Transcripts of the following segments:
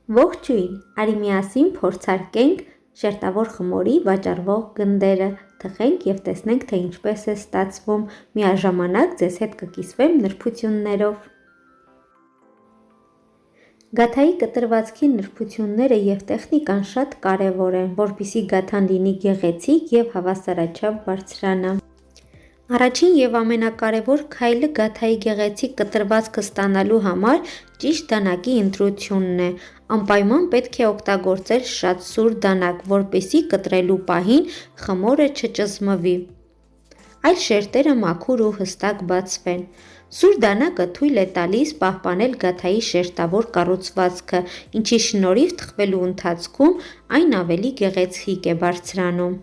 Ողջույն, արի միասին փորձարկենք շերտավոր խմորի վաճառվող գնդերը, թխենք և տեսնենք, թե ինչպես է ստացվում, միաժամանակ ձեզ հետ կկիսվեմ նրբություններով։ Գաթայի կտրվածքի նրբությունները և տեխնիկան շատ կարևոր են, որպեսզի գաթան լինի գեղեցիկ և հավասարաչափ բարձրանա։ Առաջին և ամենակարևոր քայլը գաթայի գեղեցիկ կտրվածքը ստանալու համար ճիշտ դանակի ընտրությունն է։ Անպայման պետք է օգտագործել շատ սուր դանակ, որպեսզի կտրելու պահին խմորը չճզմվի, այլ շերտերը մաքուր ու հստակ բացվեն։ Սուր դանակը թույլ է տալիս պահպանել գաթայի շերտավոր կառուցվածքը, ինչի շնորհիվ թխվելու ընթացքում այն ավելի գեղեցիկ է բարձրանում։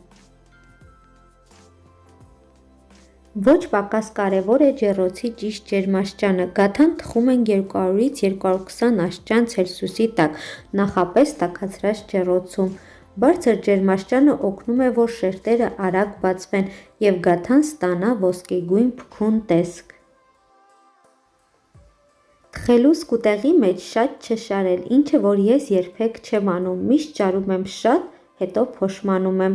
Ոչ պակաս կարևոր է ջեռոցի ճիշտ ջերմաստիճանը։ Գաթան թխում են 200-ից 220 աստիճան Ցելսիուսի տակ, նախապես տաքացրած ջեռոցում։ Բարձր ջերմաստիճանը օգնում է, որ շերտերը արագ բացվեն և գաթան ստանա ոսկեգույն փքուն տեսք։ Թխելու սկուտեղի մեջ շատ չշարել, ինչը որ ես երբեք չեմ անում, միշտ շարում եմ շատ, հետո փոշմանում եմ։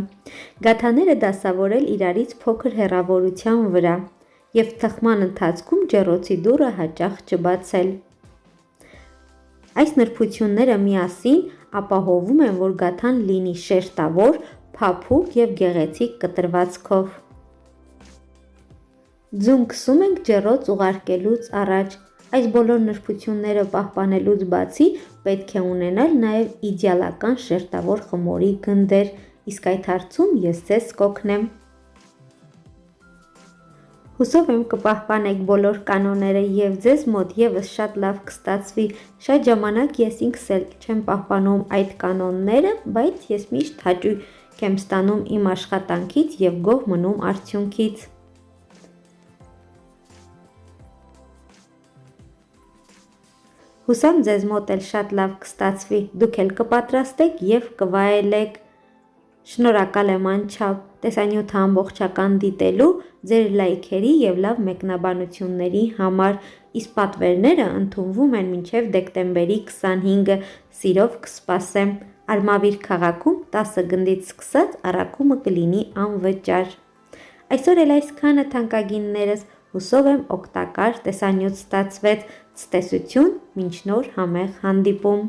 Գաթաները դասավորել իրարից փոքր հեռավորության վրա և թխման ընթացքում ջեռոցի դուռը հաճախ չբացել։ Այս նրբությունները միասին ապահովում են, որ գաթան լինի շերտավոր, փափուկ և գեղեցիկ կտրվածքով։ Ձուն քսում ենք ջեռոց ուղարկելուց առաջ։ Այս բոլոր նրբությունները պահպանելուց բացի, պետք է ունենալ նաև իդեալական շերտավոր խմորի գնդեր, իսկ այդ հարցում ես ձեզ կօգնեմ։ Հուսով եմ կպահպանեք բոլոր կանոնները և ձեզ մոտ ևս շատ լավ կստացվի։ Շատ ժամանակ ես ինքս էլ չեմ պահպանում այդ կանոնները, բայց ես միշտ հաճույք եմ ստանում իմ աշխատանքից և գոհ մնում արդյունքից։ Հուսամ ձեզ մոտ էլ շատ լավ կստացվի, դուք էլ կպատրաստեք և կվայելեք։ Շնորհակալ եմ անչափ տեսանյութը ամբողջական դիտելու, ձեր լայքերի և լավ մեկնաբանությունների համար, իսկ պատվերները ընդունվում են մինչև դեկտեմբերի 25-ը, սիրով կսպասեմ։ Արմավիր քաղաքում 10 գնդից սկսած առաքումը կլինի անվճար։ Այսօր էլ այսքանը թանկագիններս, հուսով եմ օգտակար տեսանյութ ստացվեց։ Ցտեսություն, մինչ նոր համեղ հանդիպում։